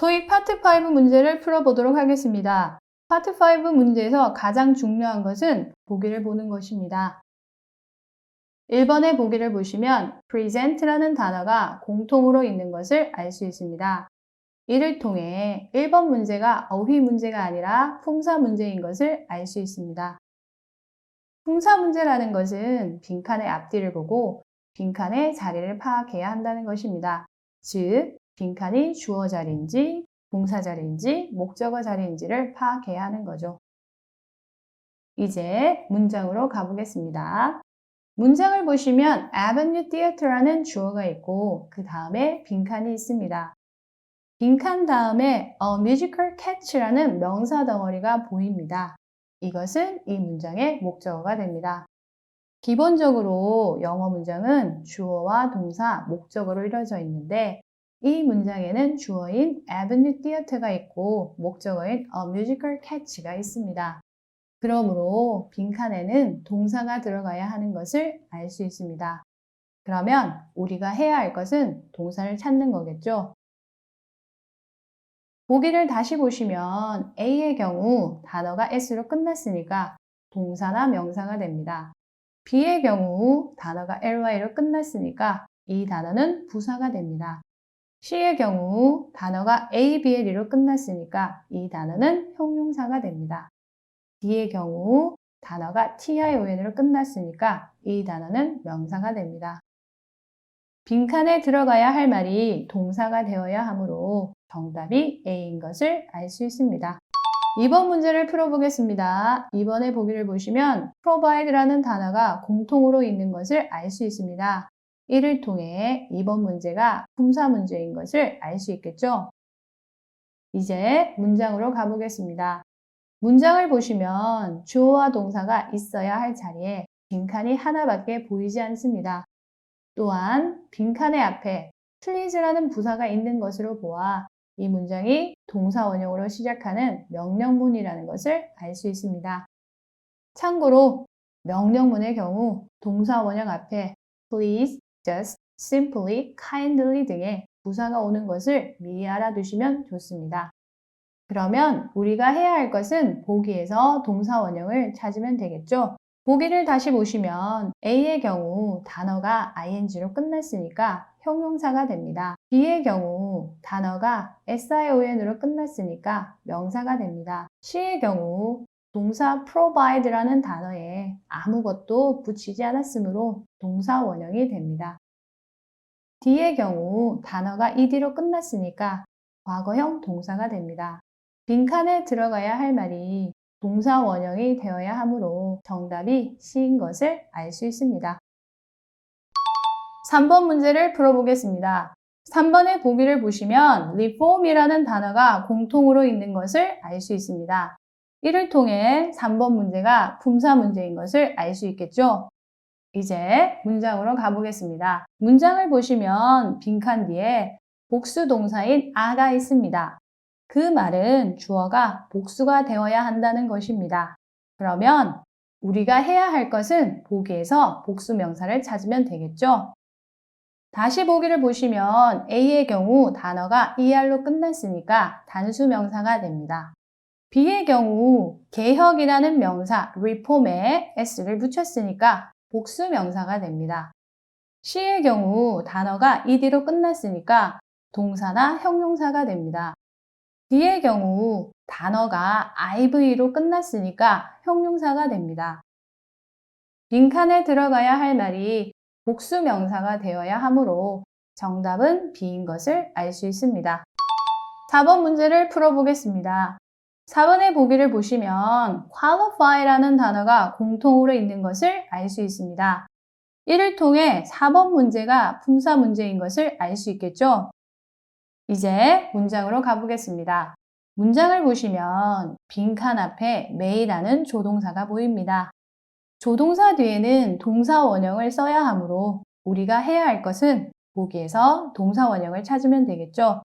토익 파트 5 문제를 풀어보도록 하겠습니다. 파트 5 문제에서 가장 중요한 것은 보기를 보는 것입니다. 1번의 보기를 보시면 present라는 단어가 공통으로 있는 것을 알 수 있습니다. 이를 통해 1번 문제가 어휘 문제가 아니라 품사 문제인 것을 알 수 있습니다. 품사 문제라는 것은 빈칸의 앞뒤를 보고 빈칸의 자리를 파악해야 한다는 것입니다. 즉, 빈칸이 주어 자리인지 동사 자리인지 목적어 자리인지를 파악해야 하는 거죠. 이제 문장으로 가보겠습니다. 문장을 보시면 Avenue Theater라는 주어가 있고 그 다음에 빈칸이 있습니다. 빈칸 다음에 A Musical Catch라는 명사 덩어리가 보입니다. 이것은 이 문장의 목적어가 됩니다. 기본적으로 영어 문장은 주어와 동사, 목적어로 이루어져 있는데 이 문장에는 주어인 Avenue Theater가 있고 목적어인 A Musical Catch가 있습니다. 그러므로 빈칸에는 동사가 들어가야 하는 것을 알 수 있습니다. 그러면 우리가 해야 할 것은 동사를 찾는 거겠죠? 보기를 다시 보시면 A의 경우 단어가 S로 끝났으니까 동사나 명사가 됩니다. B의 경우 단어가 ly로 끝났으니까 이 단어는 부사가 됩니다. C의 경우 단어가 A, B의 L로 끝났으니까 이 단어는 형용사가 됩니다. D의 경우 단어가 TION으로 끝났으니까 이 단어는 명사가 됩니다. 빈칸에 들어가야 할 말이 동사가 되어야 하므로 정답이 A인 것을 알 수 있습니다. 2번 문제를 풀어보겠습니다. 2번의 보기를 보시면 provide라는 단어가 공통으로 있는 것을 알 수 있습니다. 이를 통해 2번 문제가 품사 문제인 것을 알 수 있겠죠? 이제 문장으로 가보겠습니다. 문장을 보시면 주어와 동사가 있어야 할 자리에 빈칸이 하나밖에 보이지 않습니다. 또한 빈칸의 앞에 please라는 부사가 있는 것으로 보아 이 문장이 동사 원형으로 시작하는 명령문이라는 것을 알 수 있습니다. 참고로 명령문의 경우 동사 원형 앞에 please, just, simply, kindly 등의 부사가 오는 것을 미리 알아두시면 좋습니다. 그러면 우리가 해야 할 것은 보기에서 동사 원형을 찾으면 되겠죠? 보기를 다시 보시면 A의 경우 단어가 ing로 끝났으니까 형용사가 됩니다. B의 경우 단어가 SION으로 끝났으니까 명사가 됩니다. C의 경우 동사 provide라는 단어에 아무것도 붙이지 않았으므로 동사 원형이 됩니다. D의 경우 단어가 ed로 끝났으니까 과거형 동사가 됩니다. 빈칸에 들어가야 할 말이 동사 원형이 되어야 하므로 정답이 C인 것을 알 수 있습니다. 3번 문제를 풀어보겠습니다. 3번의 보기를 보시면 reform이라는 단어가 공통으로 있는 것을 알 수 있습니다. 이를 통해 3번 문제가 품사 문제인 것을 알 수 있겠죠? 이제 문장으로 가보겠습니다. 문장을 보시면 빈칸 뒤에 복수 동사인 a가 있습니다. 그 말은 주어가 복수가 되어야 한다는 것입니다. 그러면 우리가 해야 할 것은 보기에서 복수 명사를 찾으면 되겠죠? 다시 보기를 보시면 A의 경우 단어가 ER로 끝났으니까 단수 명사가 됩니다. B의 경우 개혁이라는 명사 reform에 S를 붙였으니까 복수 명사가 됩니다. C의 경우 단어가 ed로 끝났으니까 동사나 형용사가 됩니다. D의 경우 단어가 IV로 끝났으니까 형용사가 됩니다. 빈칸에 들어가야 할 말이 복수 명사가 되어야 하므로 정답은 B인 것을 알 수 있습니다. 4번 문제를 풀어보겠습니다. 4번의 보기를 보시면 qualify라는 단어가 공통으로 있는 것을 알 수 있습니다. 이를 통해 4번 문제가 품사 문제인 것을 알 수 있겠죠? 이제 문장으로 가보겠습니다. 문장을 보시면 빈칸 앞에 may라는 조동사가 보입니다. 조동사 뒤에는 동사 원형을 써야 하므로 우리가 해야 할 것은 보기에서 동사 원형을 찾으면 되겠죠?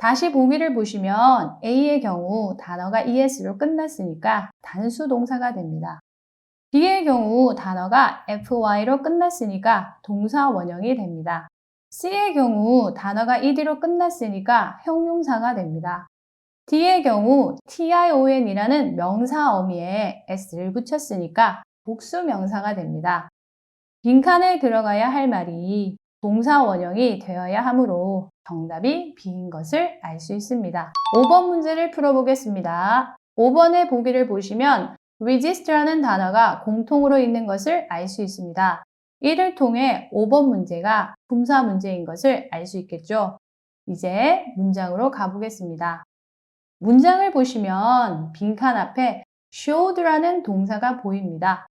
다시 보기를 보시면 A의 경우 단어가 ES로 끝났으니까 단수 동사가 됩니다. B의 경우 단어가 FY로 끝났으니까 동사 원형이 됩니다. C의 경우 단어가 ed로 끝났으니까 형용사가 됩니다. D의 경우 tion이라는 명사 어미에 s를 붙였으니까 복수 명사가 됩니다. 빈칸에 들어가야 할 말이 동사 원형이 되어야 하므로 정답이 B인 것을 알 수 있습니다. 5번 문제를 풀어보겠습니다. 5번의 보기를 보시면 resist라는 단어가 공통으로 있는 것을 알 수 있습니다. 이를 통해 5번 문제가 품사 문제인 것을 알 수 있겠죠. 이제 문장으로 가보겠습니다. 문장을 보시면 빈칸 앞에 showed라는 동사가 보입니다.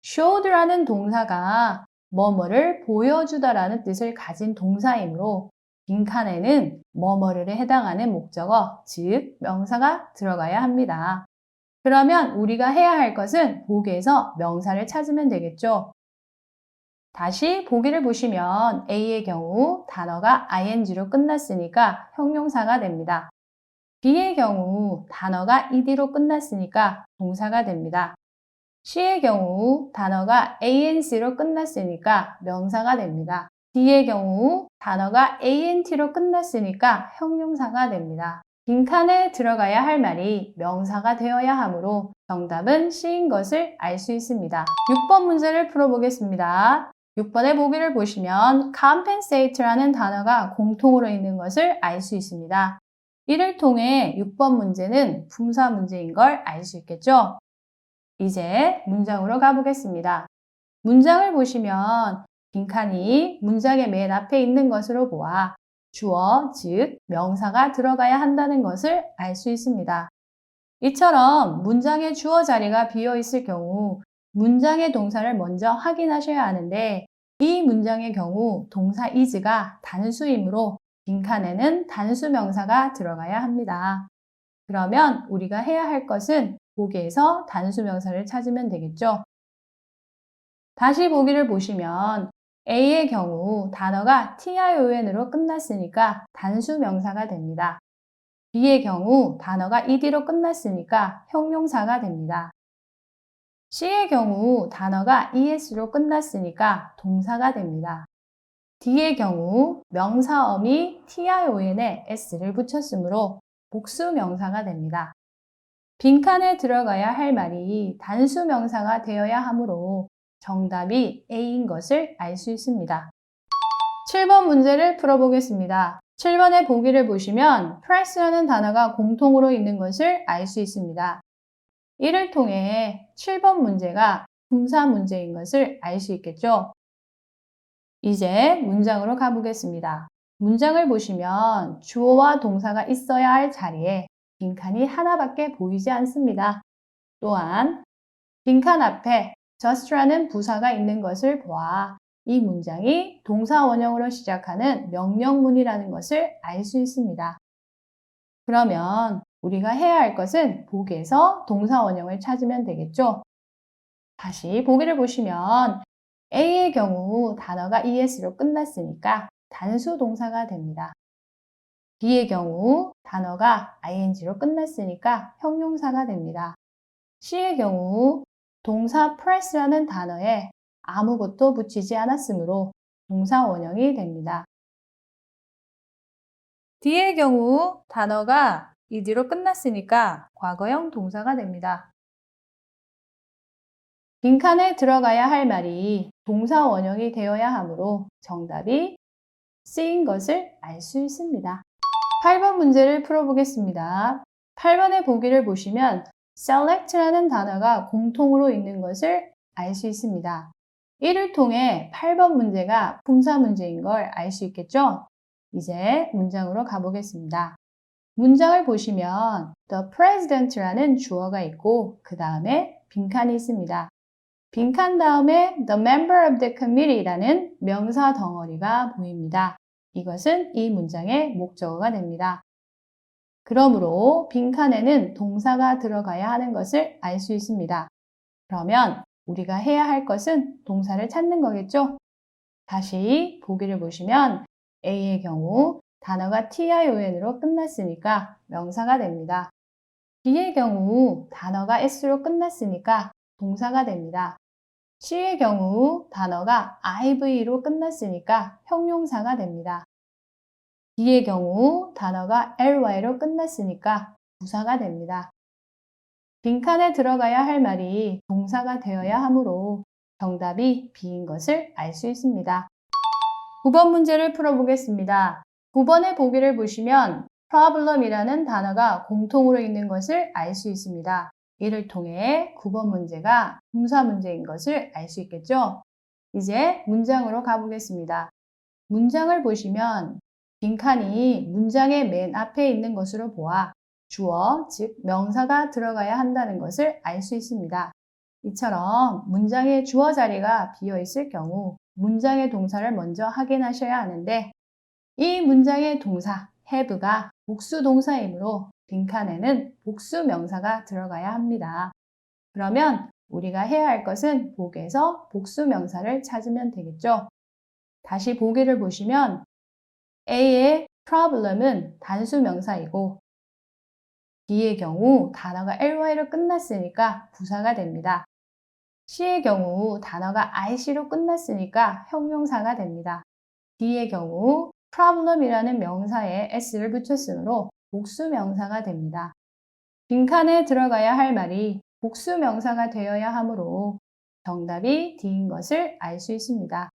showed라는 동사가 뭐뭐를 보여주다라는 뜻을 가진 동사이므로 빈칸에는 뭐뭐를에 해당하는 목적어, 즉 명사가 들어가야 합니다. 그러면 우리가 해야 할 것은 보기에서 명사를 찾으면 되겠죠. 다시 보기를 보시면 A의 경우 단어가 ing로 끝났으니까 형용사가 됩니다. B의 경우 단어가 ed로 끝났으니까 동사가 됩니다. C의 경우 단어가 anc로 끝났으니까 명사가 됩니다. D의 경우 단어가 ant로 끝났으니까 형용사가 됩니다. 빈칸에 들어가야 할 말이 명사가 되어야 하므로 정답은 C인 것을 알 수 있습니다. 6번 문제를 풀어보겠습니다. 6번의 보기를 보시면 compensate라는 단어가 공통으로 있는 것을 알 수 있습니다. 이를 통해 6번 문제는 품사 문제인 걸 알 수 있겠죠? 이제 문장으로 가보겠습니다. 문장을 보시면 빈칸이 문장의 맨 앞에 있는 것으로 보아 주어, 즉 명사가 들어가야 한다는 것을 알 수 있습니다. 이처럼 문장의 주어 자리가 비어 있을 경우 문장의 동사를 먼저 확인하셔야 하는데 이 문장의 경우 동사 is가 단수이므로 빈칸에는 단수 명사가 들어가야 합니다. 그러면 우리가 해야 할 것은 보기에서 단수 명사를 찾으면 되겠죠. 다시 보기를 보시면 A의 경우 단어가 tion으로 끝났으니까 단수 명사가 됩니다. B의 경우 단어가 ed로 끝났으니까 형용사가 됩니다. C의 경우 단어가 es로 끝났으니까 동사가 됩니다. D의 경우 명사 어미 tion에 s를 붙였으므로 복수 명사가 됩니다. 빈칸에 들어가야 할 말이 단수 명사가 되어야 하므로 정답이 A인 것을 알 수 있습니다. 7번 문제를 풀어보겠습니다. 7번의 보기를 보시면 press라는 단어가 공통으로 있는 것을 알 수 있습니다. 이를 통해 7번 문제가 품사 문제인 것을 알 수 있겠죠. 이제 문장으로 가보겠습니다. 문장을 보시면 주어와 동사가 있어야 할 자리에 빈칸이 하나밖에 보이지 않습니다. 또한 빈칸 앞에 just라는 부사가 있는 것을 보아 이 문장이 동사 원형으로 시작하는 명령문이라는 것을 알 수 있습니다. 그러면 우리가 해야 할 것은 보기에서 동사 원형을 찾으면 되겠죠? 다시 보기를 보시면 A의 경우 단어가 es로 끝났으니까 단수 동사가 됩니다. B의 경우 단어가 ing로 끝났으니까 형용사가 됩니다. C의 경우 동사 press라는 단어에 아무것도 붙이지 않았으므로 동사 원형이 됩니다. D의 경우 단어가 ed로 끝났으니까 과거형 동사가 됩니다. 빈칸에 들어가야 할 말이 동사 원형이 되어야 하므로 정답이 C인 것을 알 수 있습니다. 8번 문제를 풀어보겠습니다. 8번의 보기를 보시면 select라는 단어가 공통으로 있는 것을 알 수 있습니다. 이를 통해 8번 문제가 품사 문제인 걸 알 수 있겠죠? 이제 문장으로 가보겠습니다. 문장을 보시면 the president라는 주어가 있고 그 다음에 빈칸이 있습니다. 빈칸 다음에 the member of the committee라는 명사 덩어리가 보입니다. 이것은 이 문장의 목적어가 됩니다. 그러므로 빈칸에는 동사가 들어가야 하는 것을 알 수 있습니다. 그러면 우리가 해야 할 것은 동사를 찾는 거겠죠? 다시 보기를 보시면 A의 경우 단어가 tion으로 끝났으니까 명사가 됩니다. B의 경우 단어가 s로 끝났으니까 동사가 됩니다. C의 경우 단어가 IV로 끝났으니까 형용사가 됩니다. D의 경우 단어가 LY로 끝났으니까 부사가 됩니다. 빈칸에 들어가야 할 말이 동사가 되어야 하므로 정답이 B인 것을 알 수 있습니다. 9번 문제를 풀어보겠습니다. 9번의 보기를 보시면 problem이라는 단어가 공통으로 있는 것을 알 수 있습니다. 이를 통해 9번 문제가 동사 문제인 것을 알 수 있겠죠? 이제 문장으로 가보겠습니다. 문장을 보시면 빈칸이 문장의 맨 앞에 있는 것으로 보아 주어, 즉 명사가 들어가야 한다는 것을 알 수 있습니다. 이처럼 문장의 주어 자리가 비어 있을 경우 문장의 동사를 먼저 확인하셔야 하는데 이 문장의 동사 have가 복수 동사이므로 빈칸에는 복수 명사가 들어가야 합니다. 그러면 우리가 해야 할 것은 보기에서 복수 명사를 찾으면 되겠죠. 다시 보기를 보시면 A의 problem은 단수 명사이고 B의 경우 단어가 ly로 끝났으니까 부사가 됩니다. C의 경우 단어가 IC로 끝났으니까 형용사가 됩니다. D의 경우 problem이라는 명사에 s를 붙였으므로 복수 명사가 됩니다. 빈칸에 들어가야 할 말이 복수 명사가 되어야 하므로 정답이 D인 것을 알 수 있습니다.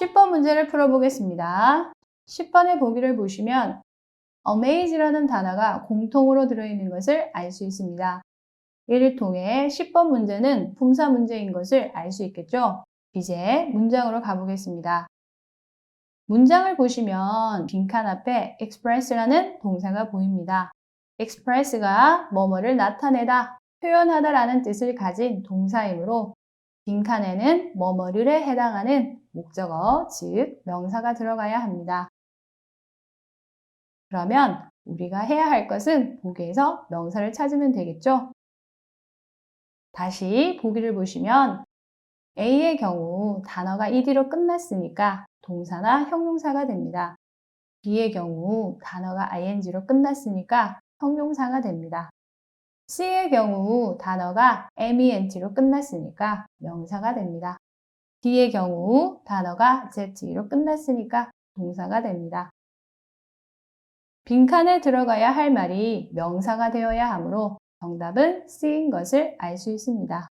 10번 문제를 풀어보겠습니다. 10번의 보기를 보시면 amaze라는 단어가 공통으로 들어있는 것을 알 수 있습니다. 이를 통해 10번 문제는 품사 문제인 것을 알 수 있겠죠? 이제 문장으로 가보겠습니다. 문장을 보시면 빈칸 앞에 express라는 동사가 보입니다. express가 뭐뭐를 나타내다, 표현하다 라는 뜻을 가진 동사이므로 빈칸에는 뭐뭐를에 해당하는 목적어, 즉 명사가 들어가야 합니다. 그러면 우리가 해야 할 것은 보기에서 명사를 찾으면 되겠죠? 다시 보기를 보시면 A의 경우 단어가 ed로 끝났으니까 동사나 형용사가 됩니다. B의 경우 단어가 ing로 끝났으니까 형용사가 됩니다. C의 경우 단어가 ment로 끝났으니까 명사가 됩니다. D의 경우 단어가 ze로 끝났으니까 동사가 됩니다. 빈칸에 들어가야 할 말이 명사가 되어야 하므로 정답은 C인 것을 알 수 있습니다.